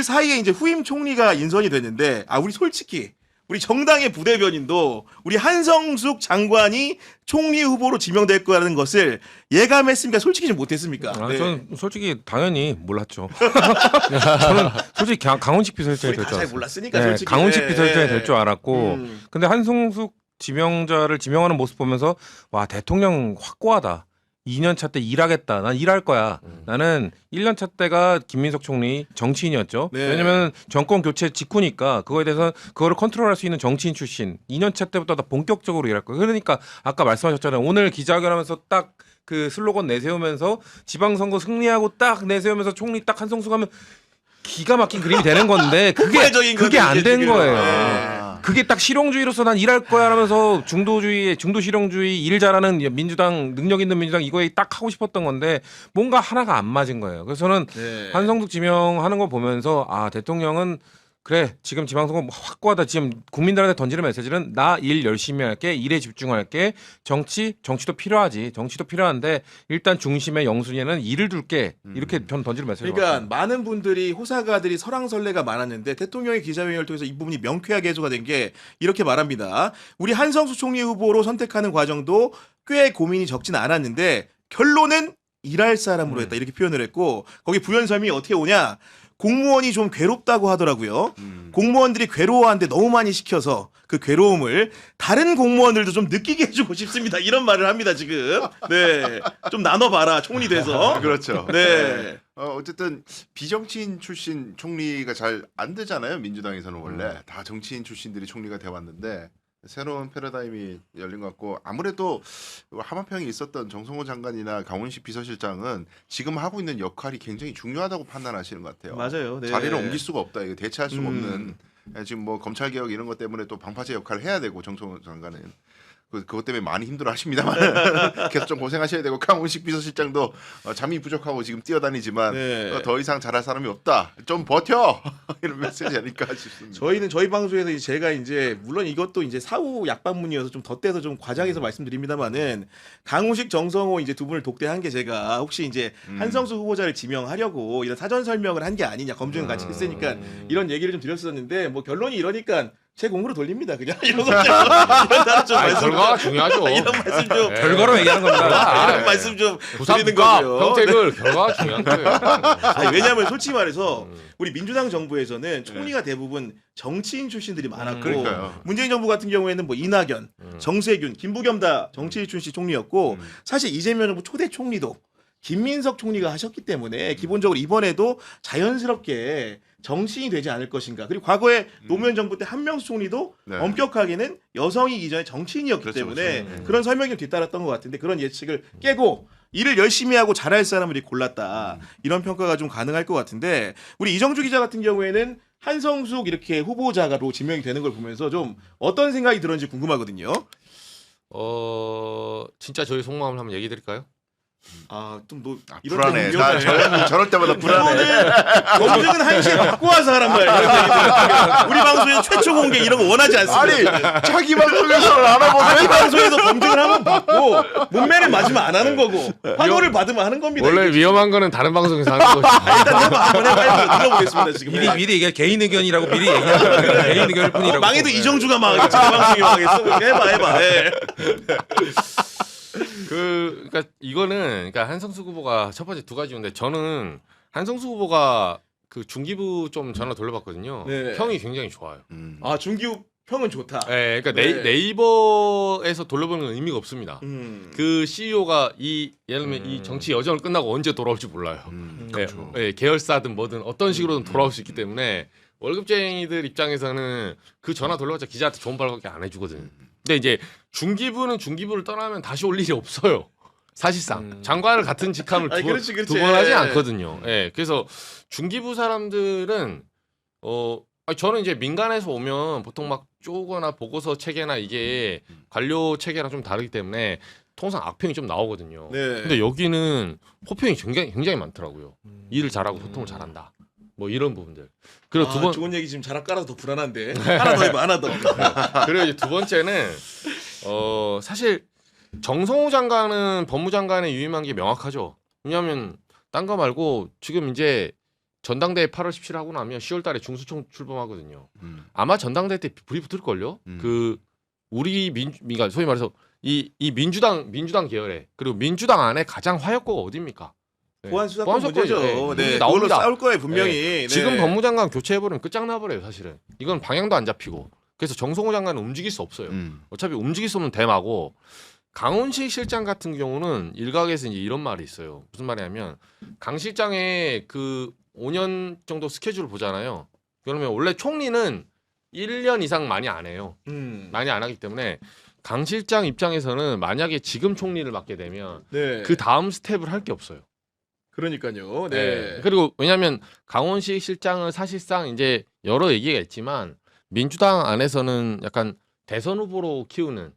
사이에 이제 후임 총리가 인선이 됐는데 우리 솔직히 우리 정당의 부대변인도 우리 한성숙 장관이 총리 후보로 지명될 거라는 것을 예감했습니까? 솔직히 좀 못했습니까? 네. 저는 솔직히 당연히 몰랐죠. 저는 솔직히 강훈식 비서실장이 될 줄 잘 알았어요. 몰랐으니까 네, 솔직히. 강훈식 비서실장이 될 줄 알았고 근데 한성숙 지명자를 지명하는 모습 보면서 와 대통령 확고하다. 2년 차 때 일하겠다. 난 일할 거야. 나는 1년 차 때가 김민석 총리 정치인이었죠. 네. 왜냐면 정권 교체 직후니까 그거에 대해서 그거를 컨트롤할 수 있는 정치인 출신. 2년 차 때부터 다 본격적으로 일할 거야. 그러니까 아까 말씀하셨잖아요. 오늘 기자회견하면서 딱 그 슬로건 내세우면서 지방선거 승리하고 딱 내세우면서 총리 딱 한성숙 하면 기가 막힌 그림이 되는 건데 그게 안 된 거예요. 그게 딱 실용주의로서 난 일할 거야 하면서 중도 실용주의 일 잘하는 민주당 능력 있는 민주당 이거에 딱 하고 싶었던 건데 뭔가 하나가 안 맞은 거예요. 그래서 저는 한성숙 지명하는 거 보면서 대통령은 그래 지금 지방선거 확고하다. 지금 국민들한테 던지는 메시지는 나 일 열심히 할게. 일에 집중할게. 정치도 필요하지. 정치도 필요한데 일단 중심에 영순위에는 일을 둘게. 이렇게 저는 던지는 메시지. 그러니까 많은 분들이 호사가들이 설왕설래가 많았는데 대통령의 기자회견을 통해서 이 부분이 명쾌하게 해소가 된 게 이렇게 말합니다. 우리 한성수 총리 후보로 선택하는 과정도 꽤 고민이 적진 않았는데 결론은 일할 사람으로 했다. 이렇게 표현을 했고 거기 부연설명이 어떻게 오냐. 공무원이 좀 괴롭다고 하더라고요. 공무원들이 괴로워하는데 너무 많이 시켜서 그 괴로움을 다른 공무원들도 좀 느끼게 해주고 싶습니다. 이런 말을 합니다 지금. 네, 좀 나눠봐라 총리 돼서. 그렇죠. 네. 어쨌든 비정치인 출신 총리가 잘 안 되잖아요. 민주당에서는 원래 다 정치인 출신들이 총리가 돼왔는데 새로운 패러다임이 열린 것 같고 아무래도 하마평에 있었던 정성호 장관이나 강훈식 비서실장은 지금 하고 있는 역할이 굉장히 중요하다고 판단하시는 것 같아요. 맞아요. 네. 자리를 옮길 수가 없다. 이거 대체할 수가 없는 지금 뭐 검찰 개혁 이런 것 때문에 또 방파제 역할을 해야 되고 정성호 장관은 그것 때문에 많이 힘들어하십니다만 계속 좀 고생하셔야 되고 강훈식 비서실장도 잠이 부족하고 지금 뛰어다니지만 네. 더 이상 잘할 사람이 없다. 좀 버텨 이런 메시지 아닐까 싶습니다. 저희는 저희 방송에서 이제 제가 이제 물론 이것도 이제 사후 약방문이어서 좀 덧대서 좀 과장해서 말씀드립니다만은 강훈식 정성호 이제 두 분을 독대한 게 제가 혹시 이제 한성수 후보자를 지명하려고 이런 사전 설명을 한 게 아니냐 검증을 같이 했으니까 이런 얘기를 좀 드렸었는데 뭐 결론이 이러니까 제 공으로 돌립니다 그냥 이런 거 이런 다른 좀 말씀 결과가 중요하죠. 이런 말씀 좀 결과로 얘기하는 겁니다. 이런 말씀 좀 부산 드리는 국가 거고요. 평택을 결과가 중요한 거예요. 아니, 왜냐하면 솔직히 말해서 우리 민주당 정부에서는 총리가 대부분 정치인 출신들이 많았고 그러니까요. 문재인 정부 같은 경우에는 뭐 이낙연, 정세균, 김부겸 다 정치인 출신 총리였고 사실 이재명 정부 초대 총리도 김민석 총리가 하셨기 때문에 기본적으로 이번에도 자연스럽게 정치인이 되지 않을 것인가. 그리고 과거에 노무현 정부 때 한명수 총리도 네. 엄격하게는 여성이기 전에 정치인이었기 그렇죠, 때문에 그렇죠. 그런 설명이 좀 뒤따랐던 것 같은데 그런 예측을 깨고 일을 열심히 하고 잘할 사람을 골랐다. 이런 평가가 좀 가능할 것 같은데 우리 이정주 기자 같은 경우에는 한성숙 이렇게 후보자로 지명이 되는 걸 보면서 좀 어떤 생각이 들었는지 궁금하거든요. 진짜 저희 속마음을 한번 얘기 드릴까요? 좀 불안해. 나 저럴 때마다 불안해. 검증은 한시에 받고 와서 하란 말이야. 이런 얘기들. 우리 방송에서 최초 공개 이런 거 원하지 않습니다. 아니 자기 방송에서 안 하고 자기 방송에서 검증을 하면 받고 문매를 맞으면 안 하는 거고 환호를 받으면 하는 겁니다. 원래 이게. 위험한 거는 다른 방송에서 하는 거죠. 일단 한번 해봐요. 들어보겠습니다 지금. 미리 이게 개인 의견이라고 미리 얘기하는 거예요. 개인 의견일 뿐이라고. 망해도 이정주가 망하겠지. 내 방송이 망하겠어. 그러니까 해봐. 예. 그러니까 이거는 그러니까 한성수 후보가 첫 번째 두 가지인데 저는 한성수 후보가 그 중기부 좀 전화 돌려봤거든요. 네. 평이 굉장히 좋아요. 중기후 평은 좋다. 네, 그러니까 네. 네이버에서 돌려보는 건 의미가 없습니다. 음. 그 CEO가 예를 들면 이 정치 여정을 끝나고 언제 돌아올지 몰라요. 그렇죠. 네, 계열사든 뭐든 어떤 식으로든 돌아올 수 있기 때문에 월급쟁이들 입장에서는 그 전화 돌려봤자 기자한테 좋은 말밖에 안 해주거든. 근데 이제 중기부는 중기부를 떠나면 다시 올 일이 없어요. 사실상 장관을 같은 직함을 아니, 그렇지, 그렇지. 두 번 하지 않거든요. 예, 그래서 중기부 사람들은 저는 이제 민간에서 오면 보통 막 쪼거나 보고서 체계나 이게 관료 체계랑 좀 다르기 때문에 통상 악평이 좀 나오거든요. 네. 근데 여기는 호평이 굉장히 많더라고요. 일을 잘하고 소통을 잘한다. 뭐 이런 부분들. 그리고 두 번. 좋은 얘기 지금 자락 깔아서 더 불안한데 하나 더 해봐 하나 더. 그리고 이제 두 번째는 사실 정성호 장관은 법무장관에 유임한 게 명확하죠. 왜냐하면 딴 거 말고 지금 이제 전당대회 8월 17일 하고 나면 10월 달에 중수총 출범하거든요. 음. 아마 전당대회 때 불이 붙을걸요? 그 우리 그러니까 소위 말해서 이 민주당 계열에 그리고 민주당 안에 가장 화약고가 어디입니까? 네. 보안 수사권 문제죠. 네. 네, 그걸로 나옵니다. 싸울 거예요 분명히. 네. 지금 법무장관 교체해버리면 끝장나버려요 사실은. 이건 방향도 안 잡히고. 그래서 정성호 장관은 움직일 수 없어요. 어차피 움직일 수 없는 대마고 강훈식 실장 같은 경우는 일각에서 이제 이런 말이 있어요. 무슨 말이냐면 강 실장의 그 5년 정도 스케줄을 보잖아요. 그러면 원래 총리는 1년 이상 많이 안 해요. 많이 안 하기 때문에 강 실장 입장에서는 만약에 지금 총리를 맡게 되면 네. 그 다음 스텝을 할 게 없어요. 그러니까요. 네. 그리고 왜냐하면 강원식 실장은 사실상 이제 여러 얘기가 있지만 민주당 안에서는 약간 대선 후보로 키우는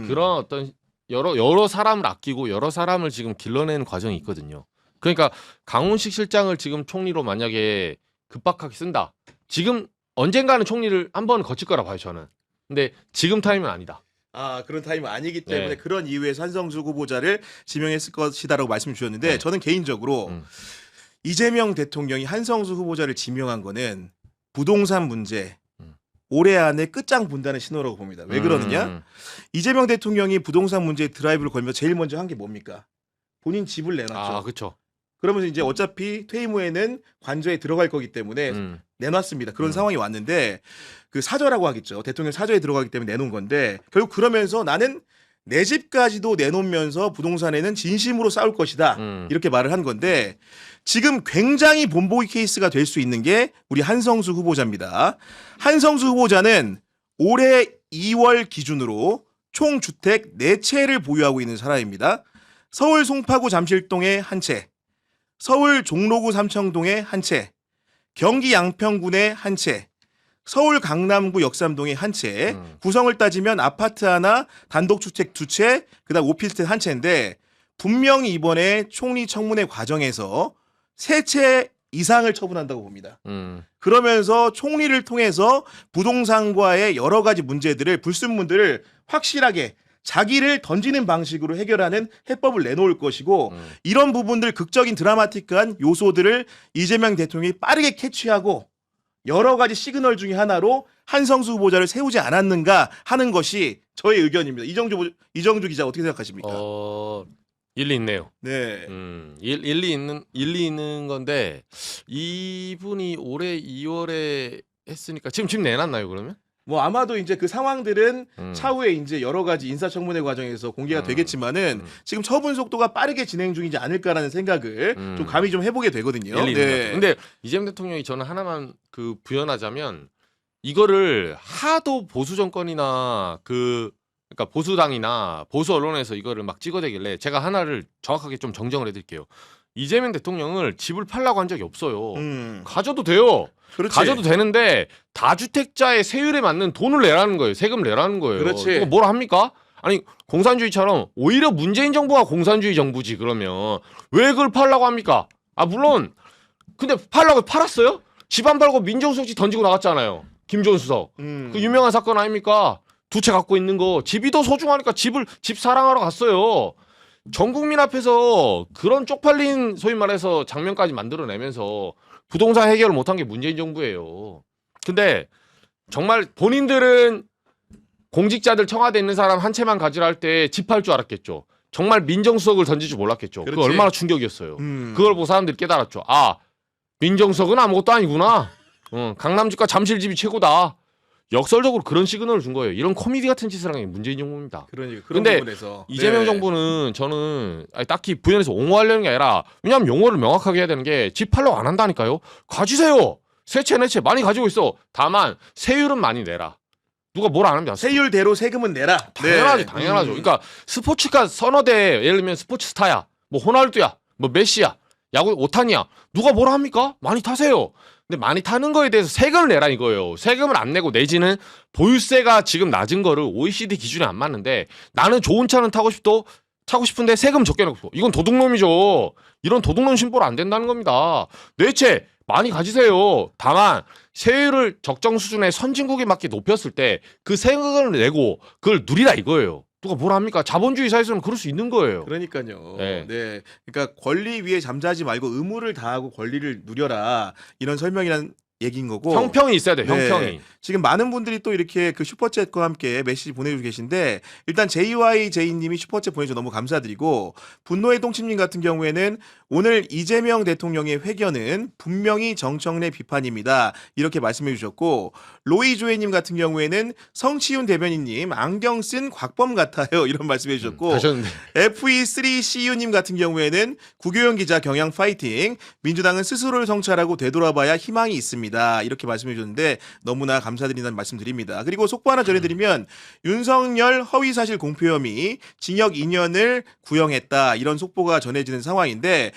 그런 어떤 여러 사람을 아끼고 여러 사람을 지금 길러내는 과정이 있거든요. 그러니까 강훈식 실장을 지금 총리로 만약에 급박하게 쓴다. 지금 언젠가는 총리를 한번 거칠 거라 봐요 저는. 근데 지금 타임은 아니다. 아 그런 타임은 아니기 때문에 네. 그런 이유에서 한성수 후보자를 지명했을 것이다라고 말씀 주셨는데 네. 저는 개인적으로 이재명 대통령이 한성수 후보자를 지명한 거는 부동산 문제 올해 안에 끝장 본다는 신호라고 봅니다. 왜 그러느냐? 이재명 대통령이 부동산 문제에 드라이브를 걸면서 제일 먼저 한 게 뭡니까? 본인 집을 내놨죠. 아 그렇죠. 그러면서 이제 어차피 퇴임 후에는 관저에 들어갈 거기 때문에 내놨습니다. 그런 상황이 왔는데 그 사저라고 하겠죠. 대통령 사저에 들어가기 때문에 내놓은 건데 결국 그러면서 나는 내 집까지도 내놓으면서 부동산에는 진심으로 싸울 것이다. 이렇게 말을 한 건데 지금 굉장히 본보기 케이스가 될 수 있는 게 우리 한성수 후보자입니다. 한성수 후보자는 올해 2월 기준으로 총 주택 4채를 보유하고 있는 사람입니다. 서울 송파구 잠실동에 한 채, 서울 종로구 삼청동에 한 채, 경기 양평군에 한 채, 서울 강남구 역삼동에 한 채, 구성을 따지면 아파트 하나, 단독주택 2채, 그다음 오피스텔 한 채인데 분명히 이번에 총리 청문회 과정에서 3채 이상을 처분한다고 봅니다. 그러면서 총리를 통해서 부동산과의 여러 가지 문제들을 불순물들을 확실하게 자기를 던지는 방식으로 해결하는 해법을 내놓을 것이고 이런 부분들 극적인 드라마틱한 요소들을 이재명 대통령이 빠르게 캐치하고 여러 가지 시그널 중에 하나로 한성수 후보자를 세우지 않았는가 하는 것이 저의 의견입니다. 이정주 기자 어떻게 생각하십니까? 일리 있네요. 네. 일리 있는 건데 이분이 올해 2월에 했으니까 지금 내놨나요 그러면? 뭐 아마도 이제 그 상황들은 차후에 이제 여러 가지 인사청문회 과정에서 공개가 되겠지만은 지금 처분 속도가 빠르게 진행 중이지 않을까라는 생각을 좀 감히 좀 해보게 되거든요. 일리 있는 것 같아요. 근데 이재명 대통령이 저는 하나만 그 부연하자면 이거를 하도 보수 정권이나 그러니까 보수당이나 보수 언론에서 이거를 막 찍어대길래 제가 하나를 정확하게 좀 정정을 해드릴게요. 이재명 대통령을 집을 팔라고 한 적이 없어요. 가져도 돼요. 그렇지. 가져도 되는데 다주택자의 세율에 맞는 돈을 내라는 거예요. 세금 내라는 거예요. 그렇지. 이거 뭐라 합니까? 아니 공산주의처럼 오히려 문재인 정부가 공산주의 정부지 그러면 왜 그걸 팔라고 합니까? 아 물론 근데 팔라고 팔았어요? 집 안 팔고 민정수석지 던지고 나갔잖아요. 김종인 수석. 그 유명한 사건 아닙니까? 2채 갖고 있는 거 집이 더 소중하니까 집 사랑하러 갔어요. 전 국민 앞에서 그런 쪽팔린 소위 말해서 장면까지 만들어내면서 부동산 해결을 못한 게 문재인 정부예요. 근데 정말 본인들은 공직자들 청와대에 있는 사람 한 채만 가지라 할 때 집 팔 줄 알았겠죠. 정말 민정수석을 던질 줄 몰랐겠죠. 그거 그렇지. 얼마나 충격이었어요. 그걸 보고 사람들이 깨달았죠. 아 민정수석은 아무것도 아니구나. 강남집과 잠실집이 최고다. 역설적으로 그런 시그널을 준 거예요. 이런 코미디 같은 짓을 한 게 문재인 정부입니다. 그런 근데 부분에서 이재명 네. 정부는 저는 딱히 부연해서 옹호하려는 게 아니라 왜냐하면 용어를 명확하게 해야 되는 게 집 팔려고 안 한다니까요. 가지세요. 3채 4채 많이 가지고 있어. 다만 세율은 많이 내라. 누가 뭐라 안 합니다. 세율대로 세금은 내라. 당연하죠. 네. 당연하죠. 그러니까 스포츠카 선호대 예를 들면 스포츠스타야. 뭐 호날두야. 뭐 메시야. 야구 오타니야. 누가 뭐라 합니까? 많이 타세요. 근데 많이 타는 거에 대해서 세금을 내라 이거예요. 세금을 안 내고 내지는 보유세가 지금 낮은 거를 OECD 기준에 안 맞는데 나는 좋은 차는 타고 싶은데 세금 적게 내고 이건 도둑놈이죠. 이런 도둑놈 신보로 안 된다는 겁니다. 뇌채 많이 가지세요. 다만 세율을 적정 수준의 선진국에 맞게 높였을 때 그 세금을 내고 그걸 누리라 이거예요. 누가 뭘 합니까? 자본주의 사회에서는 그럴 수 있는 거예요. 그러니까요. 네. 네. 그러니까 권리 위에 잠자지 말고 의무를 다하고 권리를 누려라. 이런 설명이란 얘기인 거고. 형평이 있어야 돼. 네. 형평이. 지금 많은 분들이 또 이렇게 그 슈퍼챗과 함께 메시지 보내주고 계신데 일단 JYJ님이 슈퍼챗 보내주셔서 너무 감사드리고 분노의 똥침님 같은 경우에는 오늘 이재명 대통령의 회견은 분명히 정청래 비판입니다. 이렇게 말씀해 주셨고 로이조혜님 같은 경우에는 성치훈 대변인님 안경 쓴 곽범 같아요. 이런 말씀해 주셨고 하셨는데 FE3CU님 같은 경우에는 구교영 기자 경향 파이팅 민주당은 스스로를 성찰하고 되돌아봐야 희망이 있습니다. 이렇게 말씀해 주셨는데 너무나 감사드린다는 말씀드립니다. 그리고 속보 하나 전해드리면 윤석열 허위사실 공표 혐의 징역 2년을 구형했다 이런 속보가 전해지는 상황인데